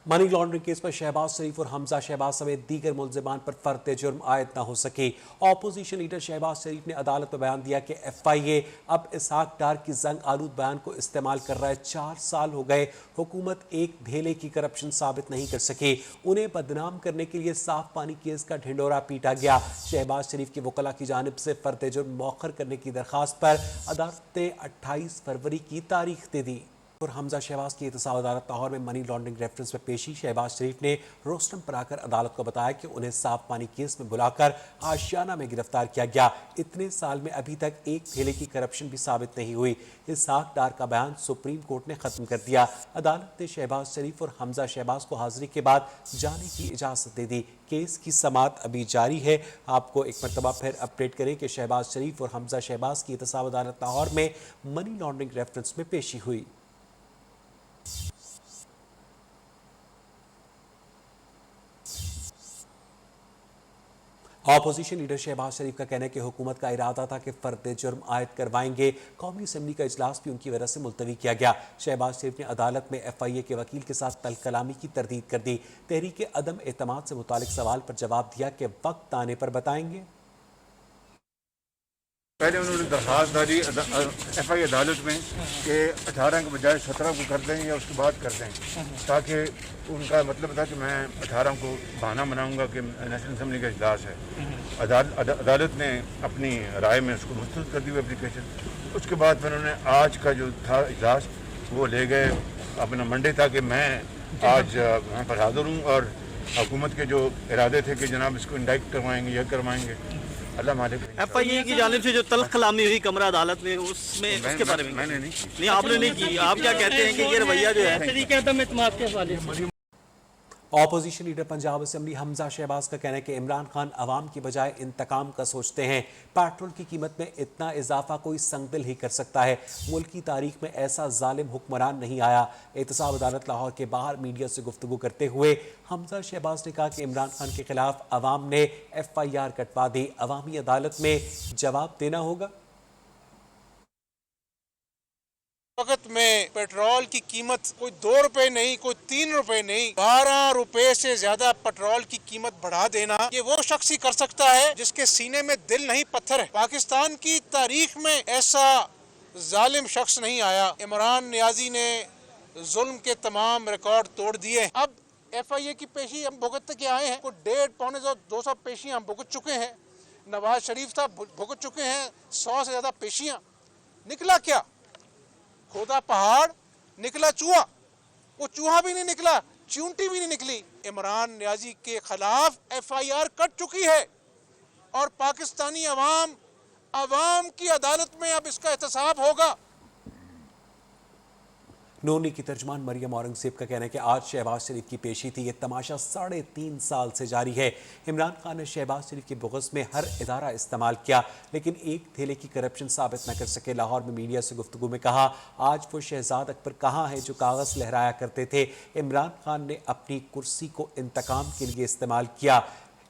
Money laundering case पर शहबाज शरीफ और हमजा शहबाज समेत दीगर मुल्जिमान पर फर्द जुर्म आयद न हो सके। ऑपोजिशन लीडर शहबाज शरीफ ने अदालत में बयान दिया कि FIA अब इसहाक डार की जंग आलूद बयान को इस्तेमाल कर रहा है। 4 साल हो गए, हुकूमत एक धेले की करप्शन साबित नहीं कर सके। उन्हें बदनाम करने के लिए साफ पानी केस का ढिंडोरा पीटा गया। शहबाज शरीफ के वकला की जानिब से फर्द जुर्म मौखर करने की दरख्वास्त पर अदालत ने 28 फरवरी की तारीख दे दी। और हमजा शहबाज की एहतसाब अदालत लाहौर में मनी लॉन्ड्रिंग रेफरेंस में पेशी। शहबाज शरीफ ने रोस्टम पर आकर अदालत को बताया कि उन्हें साफ पानी केस में बुलाकर आशियाना में गिरफ्तार किया गया। इतने साल में अभी तक एक थैले की करप्शन भी साबित नहीं हुई। इसहाक डार का बयान सुप्रीम कोर्ट ने खत्म कर दिया। अदालत ने शहबाज शरीफ और हमजा शहबाज को हाजिरी के बाद जाने की इजाज़त दे दी। केस की समाअत अभी जारी है। आपको एक मरतबा फिर अपडेट करें कि शहबाज शरीफ और हमजा शहबाज की एहतसाब अदालत लाहौर में मनी लॉन्ड्रिंग रेफरेंस में पेशी हुई। ऑपोजिशन लीडर शहबाज शरीफ का कहना है कि हुकूमत का इरादा था कि फर्द जुर्म आयद करवाएंगे। कौमी असम्बली का इजलास भी उनकी वजह से मुलतवी किया गया। शहबाज शरीफ ने अदालत में FIA के वकील के साथ तल कलामी की तरदीद कर दी। तहरीक अदम एतमाद से मुतालिक सवाल पर जवाब दिया कि वक्त आने पर बताएंगे। पहले उन्होंने दरख्वास्त डाली FIA अदालत में कि 18 के बजाय 17 को कर दें या उसके बाद कर दें, ताकि उनका मतलब था कि मैं 18 को बहाना बनाऊंगा कि नेशनल असम्बली का इजलास है। अदालत ने अपनी राय में उसको मुस्तरद कर दी एप्लीकेशन। उसके बाद फिर उन्होंने आज का जो था इजलास वो ले गए अपना मंडे था कि मैं आज वहाँ पर हाजिर हूँ और हुकूमत के जो इरादे थे कि जनाब इसको इंडाइक्ट करवाएंगे या करवाएंगे, अल्लाह मालिक। FIA की जानिब से जो तल्ख कलामी हुई कमरा अदालत में, उसमें उसके बारे में मैंने नहीं की। नहीं, आपने नहीं की। आप क्या कहते हैं कि ये रवैया जो है? Opposition leader Punjab assembly Hamza Shahbaz का कहना है कि इमरान खान अवाम की बजाय इंतकाम का सोचते हैं। पेट्रोल की कीमत में इतना इजाफा कोई संगदिल ही कर सकता है। मुल्क की तारीख में ऐसा जालिम हुक्मरान नहीं आया। एहतसाब अदालत लाहौर के बाहर मीडिया से गुफ्तगू करते हुए हमजा शहबाज ने कहा कि इमरान खान के खिलाफ अवाम ने FIR कटवा दी। अवामी अदालत में जवाब देना होगा। वक्त में पेट्रोल की कीमत कोई 2 रुपए नहीं, कोई 3 रुपए नहीं, 12 रुपए से ज्यादा पेट्रोल की कीमत बढ़ा देना, ये वो शख्स ही कर सकता है जिसके सीने में दिल नहीं पत्थर है। पाकिस्तान की तारीख में ऐसा जालिम शख्स नहीं आया। इमरान नियाजी ने जुल्म के तमाम रिकॉर्ड तोड़ दिए। अब FIA की पेशी हम भुगत के आए हैं। कोई 150 पौने 200 पेशियां हम भुगत चुके हैं। नवाज शरीफ साहब भुगत चुके हैं 100 से ज्यादा पेशियां। निकला क्या? खोदा पहाड़, निकला चूहा। वो चूहा भी नहीं निकला, चूंटी भी नहीं निकली। इमरान नियाजी के खिलाफ FIR कट चुकी है और पाकिस्तानी अवाम की अदालत में अब इसका एहतसाब होगा। नूनी की तर्जमान मरियम औरंगजेब का कहना है कि आज शहबाज शरीफ की पेशी थी। ये तमाशा 3.5 साल से जारी है। इमरान खान ने शहबाज शरीफ की बुग़्ज़ में हर इदारा इस्तेमाल किया, लेकिन एक थैले की करप्शन साबित न कर सके। लाहौर में मीडिया से गुफ्तगू में कहा, आज वो शहजाद अकबर कहाँ है जो कागज़ लहराया करते थे। इमरान खान ने अपनी कुर्सी को इंतकाम के लिए इस्तेमाल किया।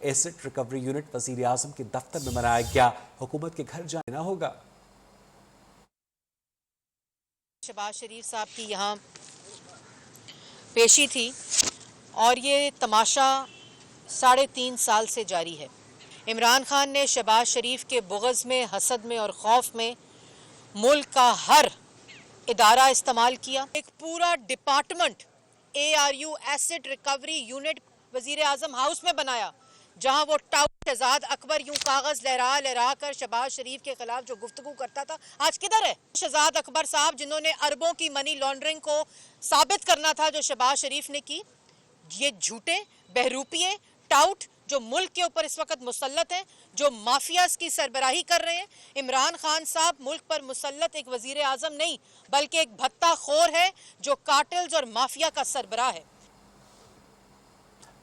एसेट रिकवरी यूनिट वज़ीर आज़म के दफ्तर में बनाया गया। हुकूमत के घर जाना होगा। शहबाज शरीफ साहब की यहाँ पेशी थी और ये तमाशा 3.5 साल से जारी है। इमरान खान ने शहबाज शरीफ के बुग़्ज़ में, हसद में और खौफ में मुल्क का हर इदारा इस्तेमाल किया। एक पूरा department ARU asset recovery unit वज़ीर आज़म हाउस में बनाया, जहाँ वो टाउट शहजाद अकबर यूं कागज़ लहरा कर शहबाज शरीफ के खिलाफ जो गुफ्तगू करता था, आज किधर है? शहजाद अकबर साहब जिन्होंने अरबों की मनी लॉन्ड्रिंग को साबित करना था जो शहबाज शरीफ ने की, ये झूठे बहरूपिये टाउट जो मुल्क के ऊपर इस वक्त मुसल्लत हैं, जो माफियाज की सरबराही कर रहे हैं। इमरान खान साहब मुल्क पर मुसल्लत एक वजीर आज़म नहीं बल्कि एक भत्ता खोर है जो कार्टेल्स और माफिया का सरबराह है।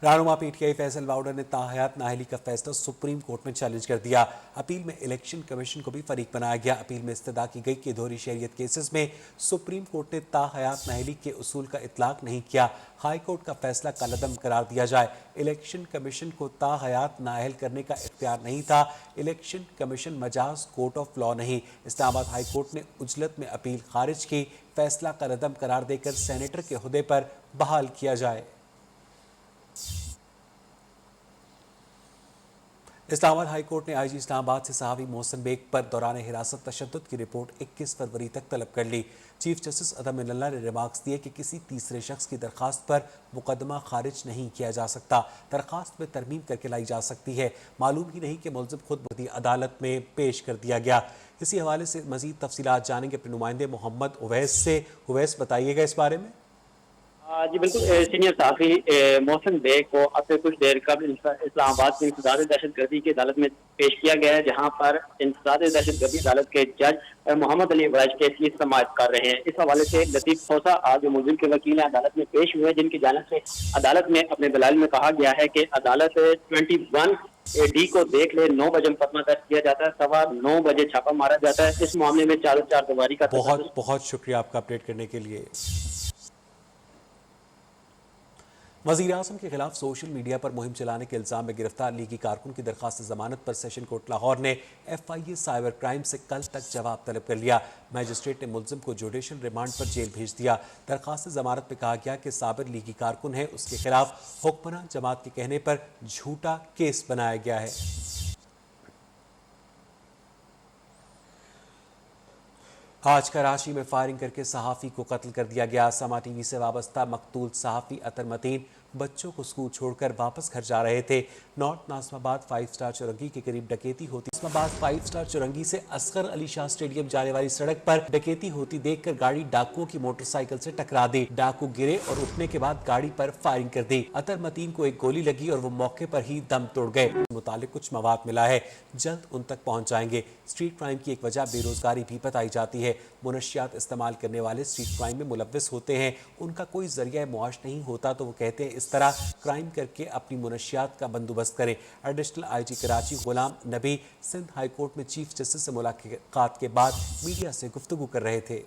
रहनुमा PTI फैसल वाउडर ने ताहयात नाअहली का फैसला सुप्रीम कोर्ट में चैलेंज कर दिया। अपील में इलेक्शन कमीशन को भी फरीक बनाया गया। अपील में इस्तदा की गई कि दोहरी शहरियत केसेस में सुप्रीम कोर्ट ने ताहयात नाअहली के उसूल का इतलाक नहीं किया। हाई कोर्ट का फैसला कलअदम करार दिया जाए। इलेक्शन कमीशन को ताहयात नाअहल करने का इख्तियार नहीं था। Election commission Majaz court of law नहीं। इस्लामाबाद हाई कोर्ट ने उजलत में अपील खारिज की। फैसला कलअदम करार देकर सेनेटर के हुदे पर बहाल किया जाए। इस्लामाबाद हाई कोर्ट ने आईजी इस्लामाबाद से सहावी मोहसिन बेग पर दौरान हिरासत तशद्दुद की रिपोर्ट 21 फरवरी तक तलब कर ली। चीफ जस्टिस अदम मिनल्ला ने रिमार्क्स दिए कि किसी तीसरे शख्स की दरखास्त पर मुकदमा खारिज नहीं किया जा सकता, दरखास्त में तरमीम करके लाई जा सकती है। मालूम ही नहीं कि मुलजिम खुद बदी अदालत में पेश कर दिया गया। इसी हवाले से मजीद तफसीलात जानेंगे अपने नुमाइंदे मोहम्मद उवैस से। उवैस, बताइएगा इस बारे में। जी बिल्कुल, सीनियर सहाफ़ी मोहसिन बेग को अब से कुछ देर कबल इस्लामाबाद की इंसदाद दहशतगर्दी की अदालत में पेश किया गया है, जहां पर इंसदाद दहशतगर्दी अदालत के जज मोहम्मद अली वैश केस की समाअत कर रहे हैं। इस हवाले से लतीफ खोसा आज जो मुलजिम के वकील हैं अदालत में पेश हुए, जिनकी जानिब से अदालत में अपने दलाइल में कहा गया है कि अदालत 21 को देख ले 9 बजे मुकदमा दर्ज किया जाता है, 9:15 बजे छापा मारा जाता है। इस मामले में चार दीवारी का बहुत बहुत शुक्रिया आपका अपडेट करने के लिए। वज़ीर आज़म के खिलाफ सोशल मीडिया पर मुहिम चलाने के इल्ज़ाम में गिरफ्तार लीगी कारकुन की दरख्वास्त जमानत पर सेशन कोर्ट लाहौर ने FIA साइबर क्राइम से कल तक जवाब तलब कर लिया। मैजिस्ट्रेट ने मुलजिम को जुडिशल रिमांड पर जेल भेज दिया। दरख्वास्त जमानत में कहा गया कि साबिर लीगी कारकुन है, उसके खिलाफ हुक्मरान जमात के कहने पर झूठा केस बनाया गया है। आज कराची में फायरिंग करके सहाफ़ी को कत्ल कर दिया गया। समा टीवी से वाबस्ता मकतूल सहाफ़ी अतर मतीन बच्चों को स्कूल छोड़कर वापस घर जा रहे थे। नॉर्थ नाज़िमाबाद 5 स्टार चौरंगी के करीब डकैती होती। नाज़िमाबाद 5 स्टार चौरंगी से असगर अली शाह स्टेडियम जाने वाली सड़क पर डकैती होती देखकर गाड़ी डाकुओं की मोटरसाइकिल से टकरा दी। डाकू गिरे और उठने के बाद गाड़ी पर फायरिंग कर दी। अतर मतीन को एक गोली लगी और वो मौके पर ही दम तोड़ गए। मुतालिक कुछ मवाद मिला है, जल्द उन तक पहुंच जाएंगे। स्ट्रीट क्राइम की एक वजह बेरोजगारी भी बताई जाती है। मुनशियात इस्तेमाल करने वाले स्ट्रीट क्राइम में मुलव्विस होते हैं, उनका कोई जरिया मुआश नहीं होता तो वो कहते हैं इस तरह क्राइम करके अपनी मुनशियात का बंदोबस्त करें। Additional IG Karachi Ghulam Nabi Sindh high court में चीफ जस्टिस से मुलाकात के बाद मीडिया से गुफ्तगू कर रहे थे।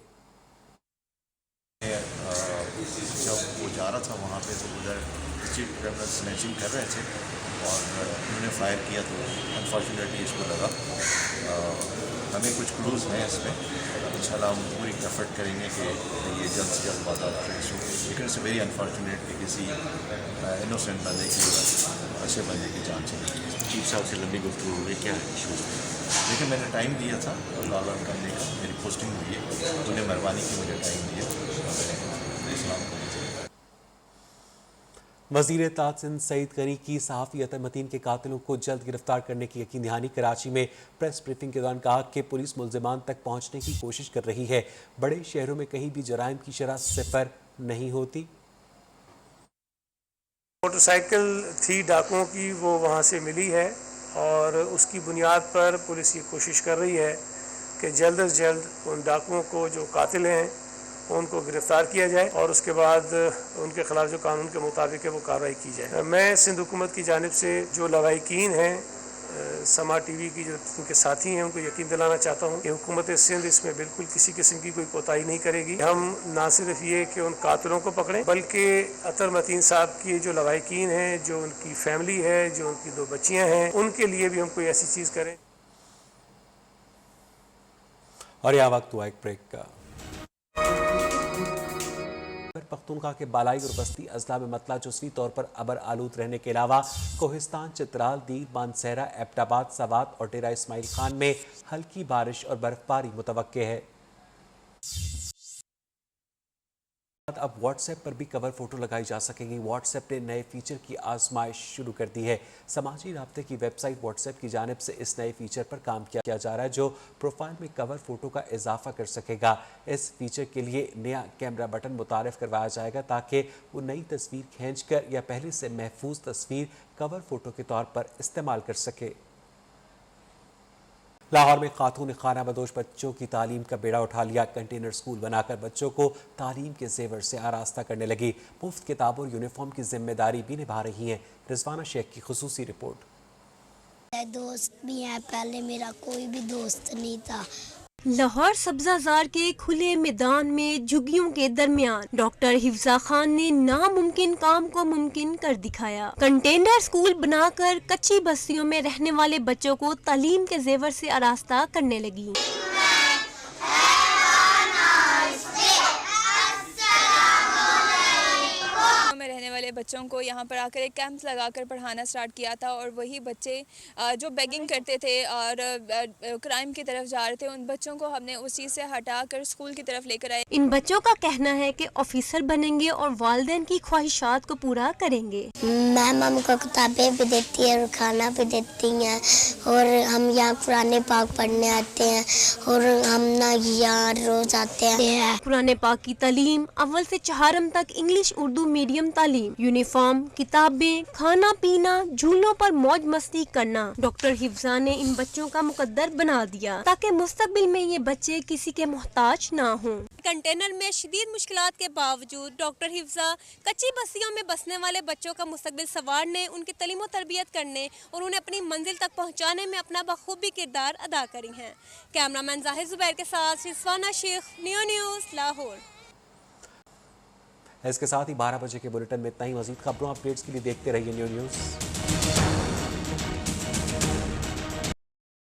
जब वो जा रहा था वहाँ पे तो उधर स्ट्रीट क्रिमिनल स्नैचिंग कर रहे थे और उन्होंने फायर किया तो अनफॉर्चुनेटली इसको लगा। हमें कुछ क्लूज हैं इसमें, इंशाल्लाह हम पूरी एफर्ट करेंगे कि ये जल्द से जल्द बात ट्रेस हो। लेकिन इट्स वेरी अनफॉर्चुनेट कि किसी इनोसेंट बंदे की अच्छे बंदे की जान चली गई। चीफ साहब से लंबी गुफ्तगू हुई, क्या इशू? लेकिन मैंने टाइम दिया था लॉग आउट करने का, मेरी पोस्टिंग हुई है, उन्हें मेहरबानी की मुझे टाइम दिया। इस्लाम वज़ीर इत्तेहाद सिंध सईद गनी की सहाफ़ी अतर मतीन के कातिलों को जल्द गिरफ्तार करने की यकीन दहानी। कराची में प्रेस ब्रीफिंग के दौरान कहा कि पुलिस मुल्ज़िमान तक पहुंचने की कोशिश कर रही है। बड़े शहरों में कहीं भी जराइम की शरह सिफर नहीं होती। मोटरसाइकिल थी डाकुओं की, वो वहाँ से मिली है और उसकी बुनियाद पर पुलिस ये कोशिश कर रही है कि जल्द से जल्द उन डाकुओं को जो कातिल हैं उनको गिरफ्तार किया जाए और उसके बाद उनके खिलाफ जो कानून के मुताबिक है वो कार्रवाई की जाए। मैं सिंध हुकूमत की जानिब से जो लवाहिकीन हैं समा टीवी की जो उनके साथी हैं उनको यकीन दिलाना चाहता हूँ कि हुकूमत सिंध इसमें बिल्कुल किसी किस्म की कोई कोताही नहीं करेगी। हम ना सिर्फ ये कि उन कातिलों को पकड़ें बल्कि अतर मतीन साहब की जो लवाहिकीन हैं, जो उनकी फैमिली है, जो उनकी 2 बच्चियाँ हैं, उनके लिए भी हम कोई ऐसी चीज़ करें। और यह वक्त हुआ एक ब्रेक का। पख्तूनख्वा के बालाई और बस्ती अजला में मतला जुज़वी तौर पर अबर आलूद रहने के अलावा कोहिस्तान, चित्राल, दीर, मानसहरा, एबटाबाद, सवात और डेरा इस्माइल खान में हल्की बारिश और बर्फबारी मुतवक्के है। अब व्हाट्सएप पर भी कवर फोटो लगाई जा सकेंगी। व्हाट्सएप ने नए फीचर की आजमाइश शुरू कर दी है। समाजी राब्ते की वेबसाइट व्हाट्सएप की जानिब से इस नए फीचर पर काम किया जा रहा है जो प्रोफाइल में कवर फोटो का इजाफा कर सकेगा। इस फीचर के लिए नया कैमरा बटन मुतारिफ करवाया जाएगा ताकि वो नई तस्वीर खींचकर या पहले से महफूज तस्वीर कवर फोटो के तौर पर इस्तेमाल कर सके। लाहौर में खातून खाना बदोश बच्चों की तालीम का बेड़ा उठा लिया। कंटेनर स्कूल बनाकर बच्चों को तालीम के जेवर से आरास्ता करने लगी। मुफ्त किताब और यूनिफॉर्म की जिम्मेदारी भी निभा रही हैं। रिजवाना शेख की खुसूसी रिपोर्ट। दोस्त भी हैं, पहले मेरा कोई भी दोस्त नहीं था। लाहौर सब्जाजार के खुले मैदान में झुग्गियों के दरमियान डॉक्टर हिफ्जा खान ने नामुमकिन काम को मुमकिन कर दिखाया। कंटेनर स्कूल बनाकर कच्ची बस्तियों में रहने वाले बच्चों को तालीम के जेवर से आरास्ता करने लगी। में रहने वाले والے بچوں کو یہاں پر آ کر ایک کیمپ لگا کر پڑھانا سٹارٹ کیا تھا، اور وہی بچے جو بیگنگ کرتے تھے اور کرائم کی طرف جا رہے تھے، ان بچوں کو ہم نے اس چیز سے ہٹا کر اسکول کی طرف لے کر آئے۔ ان بچوں کا کہنا ہے کہ آفیسر بنیں گے اور والدین کی خواہشات کو پورا کریں گے۔ میم ہم کو کتابیں بھی دیتی ہے اور کھانا بھی دیتی ہیں، اور ہم یہاں قرآن پاک پڑھنے آتے ہیں، اور ہم نا یہاں روز آتے ہیں۔ قرآن پاک کی تعلیم اول سے چہارم تک انگلش اردو میڈیم تعلیم، یونیفارم، کتابیں، کھانا پینا، جھولوں پر موج مستی کرنا۔ ڈاکٹر حفظہ نے ان بچوں کا مقدر بنا دیا تاکہ مستقبل میں یہ بچے کسی کے محتاج نہ ہوں۔ کنٹینر میں شدید مشکلات کے باوجود ڈاکٹر حفظہ کچی بستیوں میں بسنے والے بچوں کا مستقبل سنوارنے، ان کی تعلیم و تربیت کرنے اور انہیں اپنی منزل تک پہنچانے میں اپنا بخوبی کردار ادا کری ہیں۔ کیمرہ مین زاہد زبیر کے ساتھ رضوانہ شیخ، نیو نیوز، لاہور۔ اس کے ساتھ ہی 12 بجے کے بلیٹن میں اتنا ہی۔ مزید خبروں اپڈیٹس کے لیے دیکھتے رہیے نیو نیوز۔